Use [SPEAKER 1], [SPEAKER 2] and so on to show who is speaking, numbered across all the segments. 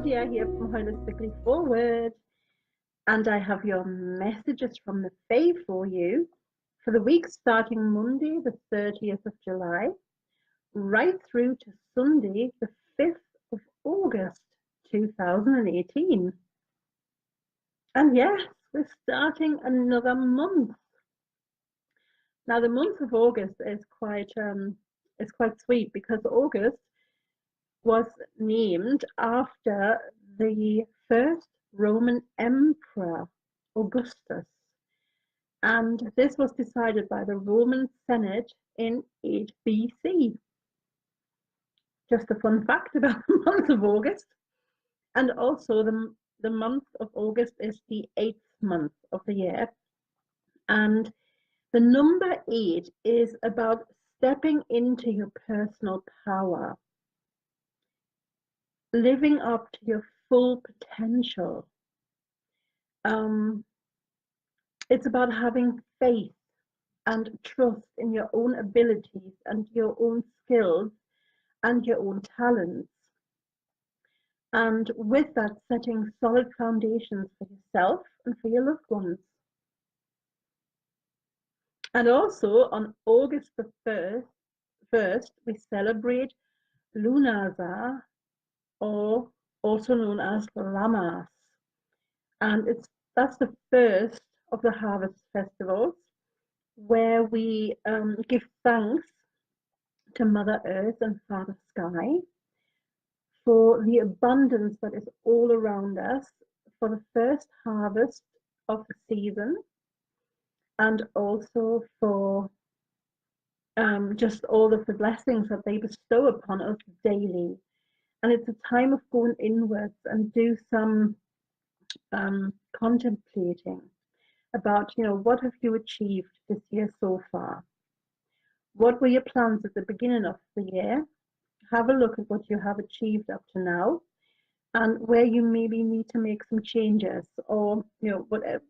[SPEAKER 1] Claudia here from Holistically Forward, and I have your messages from the Fae for you for the week starting Monday, the 30th of July, right through to Sunday, the 5th of August 2018. And yes, we're starting another month. Now, the month of August is quite sweet because August was named after the first Roman Emperor, Augustus. And this was decided by the Roman Senate in 8 BC. Just a fun fact about the month of August. And also the month of August is the 8th month of the year. And the number 8 is about stepping into your personal power, living up to your full potential. It's about having faith and trust in your own abilities and your own skills and your own talents. And with that, setting solid foundations for yourself and for your loved ones. And also on August the 1st, we celebrate Lunaza, or also known as Lamas. And that's the first of the harvest festivals where we give thanks to Mother Earth and Father Sky for the abundance that is all around us, for the first harvest of the season, and also for just all of the blessings that they bestow upon us daily. And it's a time of going inwards and do some contemplating about, what have you achieved this year so far? What were your plans at the beginning of the year? Have a look at what you have achieved up to now and where you maybe need to make some changes, or whatever,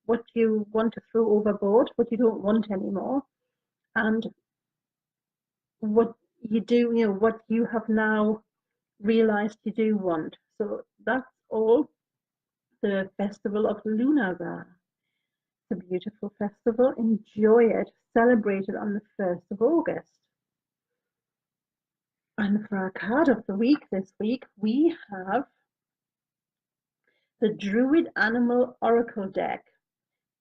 [SPEAKER 1] what you want to throw overboard, what you don't want anymore, and what you do, what you have now realized you do want. So that's all the festival of Lunaza. It's a beautiful festival. Enjoy it. Celebrate it on the 1st of August. And for our card of the week this week, we have the Druid Animal Oracle deck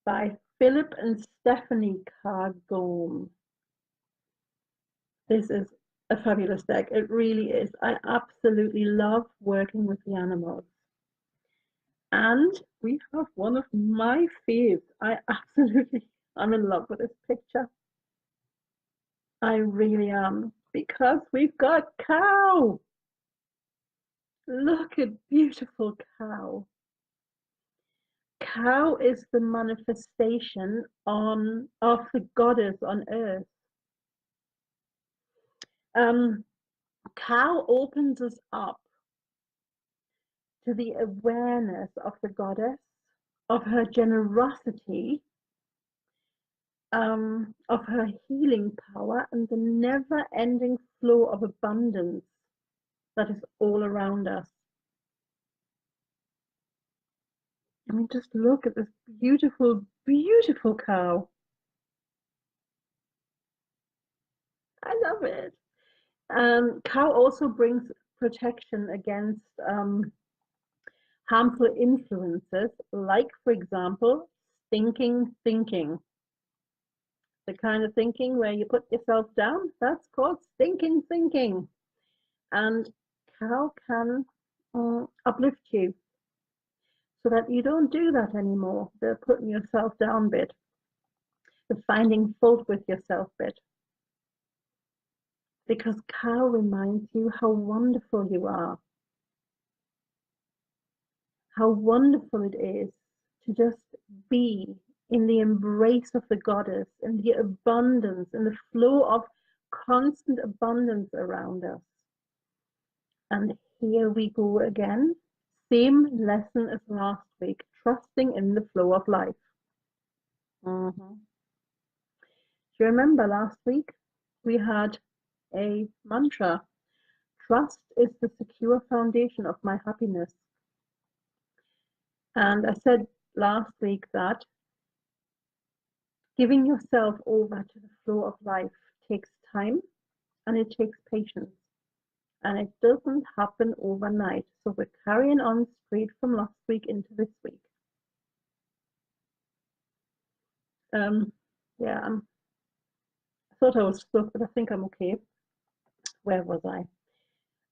[SPEAKER 1] by Philip and Stephanie Cargome. This is a fabulous deck. It really is. I absolutely love working with the animals. And we have one of my faves. I'm in love with this picture. I really am, because we've got cow. Look at beautiful cow. Cow is the manifestation of the goddess on earth. Cow opens us up to the awareness of the goddess, of her generosity, of her healing power, and the never-ending flow of abundance that is all around us. I mean, just look at this beautiful, beautiful cow. I love it. Cow also brings protection against harmful influences, like, for example, stinking thinking. The kind of thinking where you put yourself down, that's called stinking thinking. And cow can uplift you so that you don't do that anymore. The putting yourself down bit, the finding fault with yourself bit. Because cow reminds you how wonderful you are. How wonderful it is to just be in the embrace of the goddess, in the abundance, in the flow of constant abundance around us. And here we go again. Same lesson as last week, trusting in the flow of life. Do you remember last week we had a mantra, trust is the secure foundation of my happiness. And I said last week that giving yourself over to the flow of life takes time and it takes patience. And it doesn't happen overnight. So we're carrying on straight from last week into this week. Yeah, I thought I was stuck, but I think I'm okay. Where was I?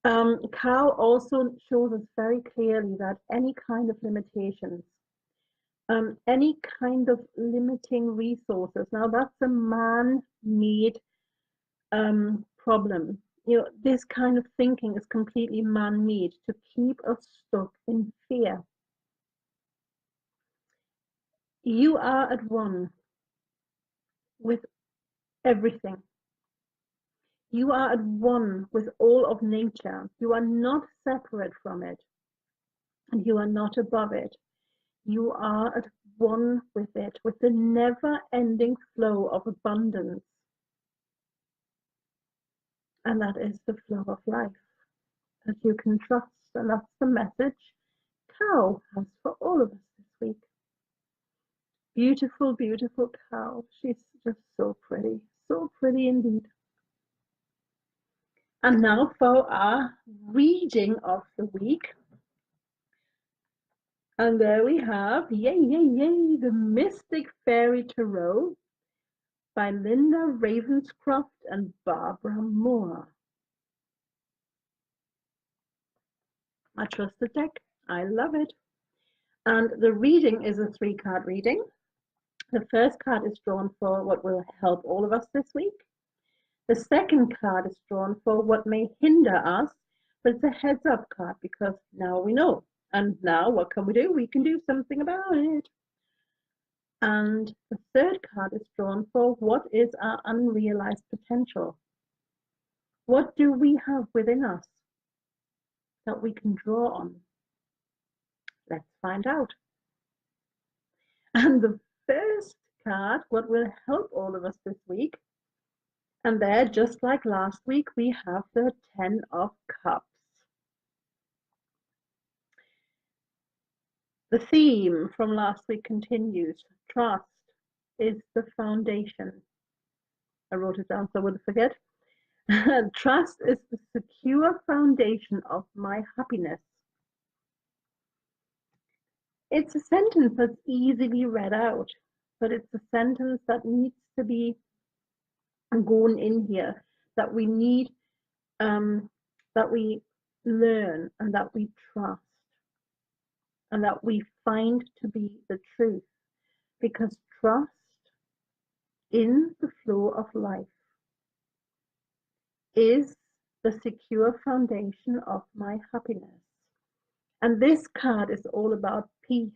[SPEAKER 1] Cow also shows us very clearly that any kind of limitations, any kind of limiting resources, now that's a man-made problem. You know, this kind of thinking is completely man-made to keep us stuck in fear. You are at one with everything. You are at one with all of nature. You are not separate from it, and you are not above it. You are at one with it, with the never-ending flow of abundance. And that is the flow of life that you can trust. And that's the message Cow has for all of us this week. Beautiful, beautiful cow. She's just so pretty indeed. And now for our reading of the week. And there we have, yay, yay, yay, the Mystic Fairy Tarot by Linda Ravenscroft and Barbara Moore. I trust the deck. I love it. And the reading is a 3-card reading. The first card is drawn for what will help all of us this week. The second card is drawn for what may hinder us, but it's a heads up card because now we know. And now what can we do? We can do something about it. And the third card is drawn for what is our unrealized potential. What do we have within us that we can draw on? Let's find out. And the first card, what will help all of us this week, and there, just like last week, we have the 10 of Cups. The theme from last week continues. Trust is the foundation. I wrote it down so I wouldn't forget. Trust is the secure foundation of my happiness. It's a sentence that's easily read out, but it's a sentence that needs to be going in here, that we need, that we learn and that we trust and that we find to be the truth, because trust in the flow of life is the secure foundation of my happiness. And this card is all about peace.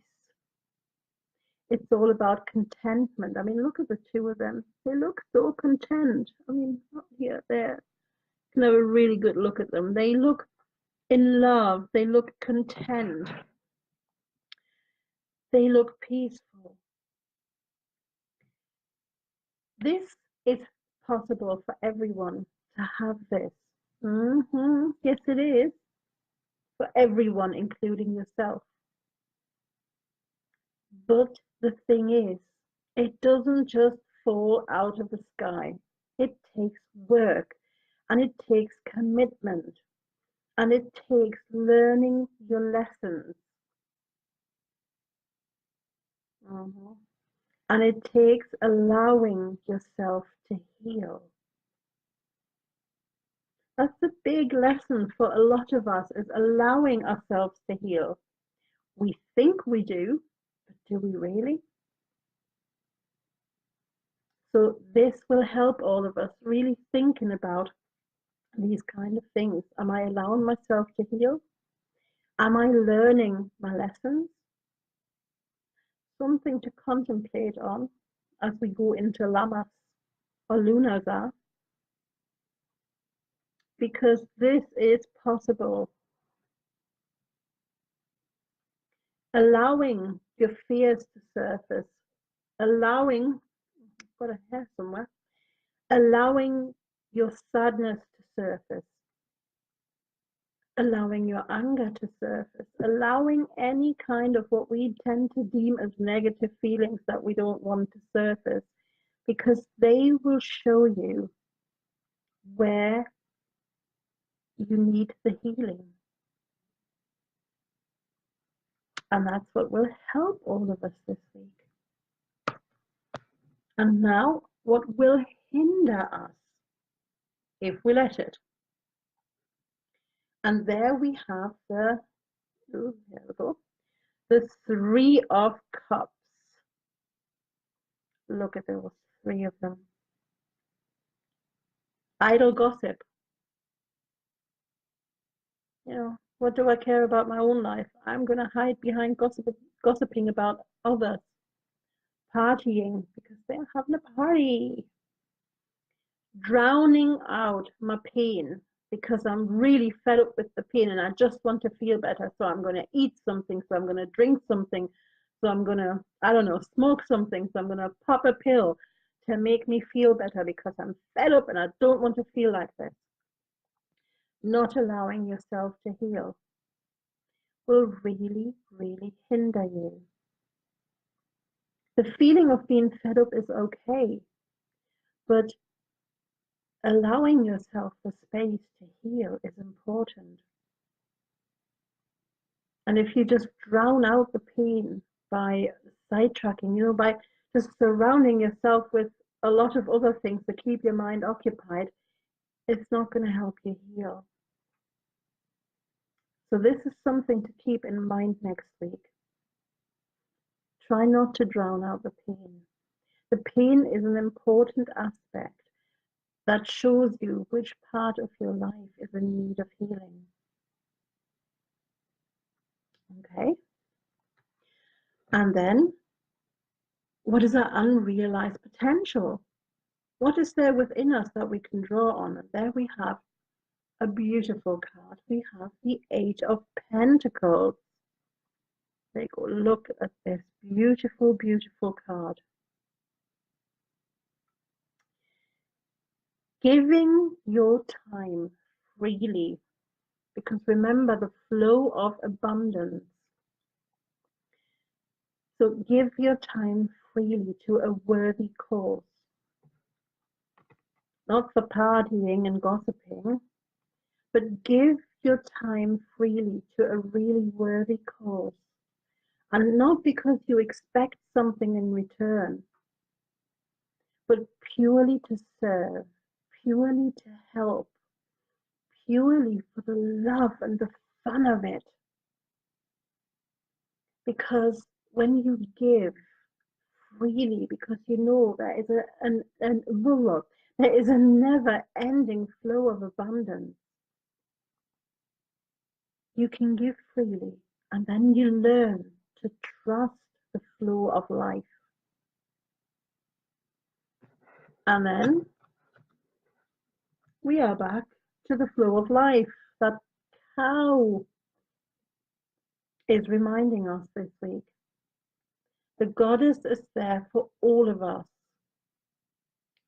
[SPEAKER 1] It's all about contentment. I mean, look at the two of them. They look so content. I mean, here, there. You can have a really good look at them. They look in love. They look content. They look peaceful. This is possible for everyone to have this. Yes, it is. For everyone, including yourself. But the thing is, it doesn't just fall out of the sky. It takes work and it takes commitment and it takes learning your lessons. And it takes allowing yourself to heal. That's a big lesson for a lot of us, is allowing ourselves to heal. We think we do, but do we really? So this will help all of us really thinking about these kind of things. Am I allowing myself to heal? Am I learning my lessons? Something to contemplate on as we go into Lamas or Lunaza, because this is possible. Allowing your fears to surface, allowing, I've got a hair somewhere, allowing your sadness to surface, allowing your anger to surface, allowing any kind of what we tend to deem as negative feelings that we don't want to surface, because they will show you where you need the healing. And that's what will help all of us this week. And now, what will hinder us if we let it? And there we have the, here we go, the Three of Cups. Look at those three of them. Idle gossip. You know, what do I care about my own life? I'm going to hide behind gossiping about others. Partying because they're having a party. Drowning out my pain because I'm really fed up with the pain and I just want to feel better. So I'm going to eat something. So I'm going to drink something. So I'm going to, I don't know, smoke something. So I'm going to pop a pill to make me feel better because I'm fed up and I don't want to feel like this. Not allowing yourself to heal will really, really hinder you. The feeling of being fed up is okay, but allowing yourself the space to heal is important. And if you just drown out the pain by sidetracking, you know, by just surrounding yourself with a lot of other things to keep your mind occupied, it's not going to help you heal. So this is something to keep in mind next week. Try not to drown out the pain. The pain is an important aspect that shows you which part of your life is in need of healing. Okay? And then, what is our unrealized potential? What is there within us that we can draw on? And there we have a beautiful card. We have the Eight of Pentacles. There you go. Look at this beautiful, beautiful card. Giving your time freely, because remember the flow of abundance. So give your time freely to a worthy cause. Not for partying and gossiping, but give your time freely to a really worthy cause. And not because you expect something in return, but purely to serve, purely to help, purely for the love and the fun of it. Because when you give freely, because you know there is there is a never-ending flow of abundance, you can give freely, and then you learn to trust the flow of life. And then we are back to the flow of life that cow is reminding us this week. The goddess is there for all of us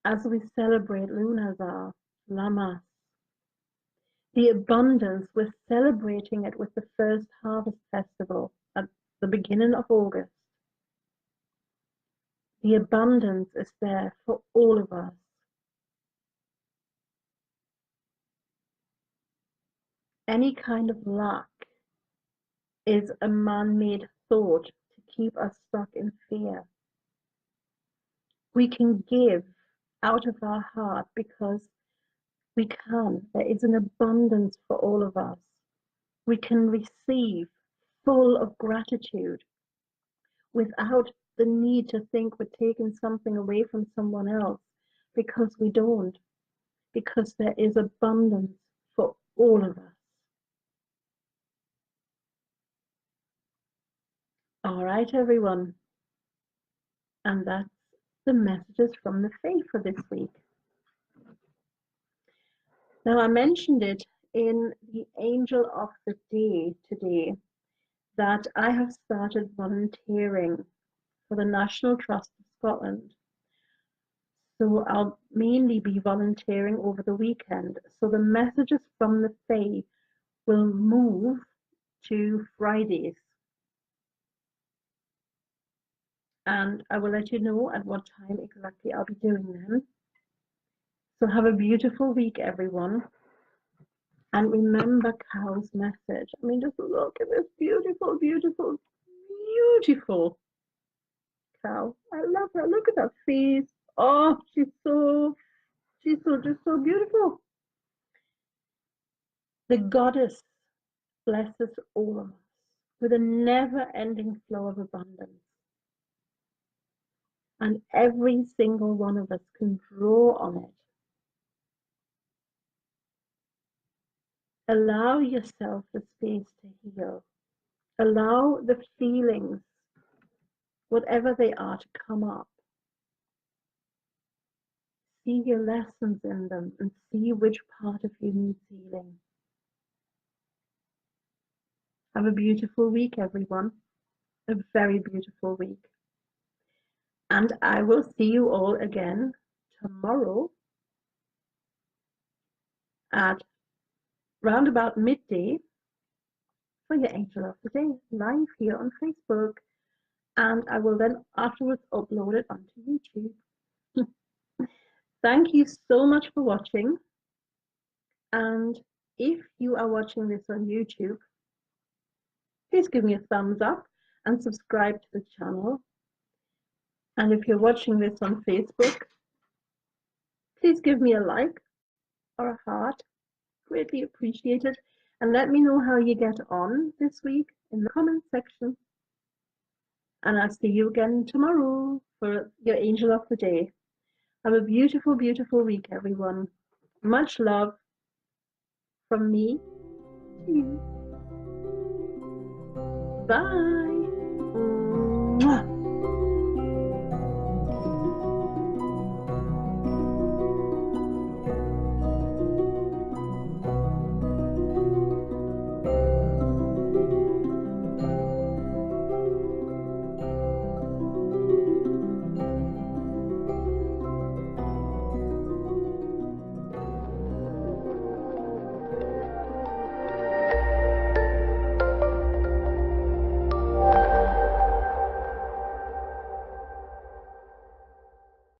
[SPEAKER 1] as we celebrate Lunazar, Lamas. The abundance, we're celebrating it with the first harvest festival at the beginning of August. The abundance is there for all of us. Any kind of lack is a man-made thought to keep us stuck in fear. We can give out of our heart because we can. There is an abundance for all of us. We can receive full of gratitude without the need to think we're taking something away from someone else, because we don't, because there is abundance for all of us. All right, everyone. And that's the messages from the Fae for this week. Now, I mentioned it in the Angel of the Day today that I have started volunteering for the National Trust of Scotland. So I'll mainly be volunteering over the weekend. So the messages from the Fae will move to Fridays. And I will let you know at what time exactly I'll be doing them. So have a beautiful week, everyone. And remember Cow's message. I mean, just look at this beautiful, beautiful, beautiful cow. I love her. Look at that face. Oh, she's just so beautiful. The goddess blesses all of us with a never-ending flow of abundance. And every single one of us can draw on it. Allow yourself the space to heal. Allow the feelings, whatever they are, to come up. See your lessons in them and see which part of you needs healing. Have a beautiful week, everyone. A very beautiful week. And I will see you all again tomorrow at round about midday for your Angel of the Day live here on Facebook. And I will then afterwards upload it onto YouTube. Thank you so much for watching. And if you are watching this on YouTube, please give me a thumbs up and subscribe to the channel. And if you're watching this on Facebook, please give me a like or a heart. Greatly appreciated. And let me know how you get on this week in the comment section. And I'll see you again tomorrow for your Angel of the Day. Have a beautiful, beautiful week, everyone. Much love from me to you. Bye. Mwah.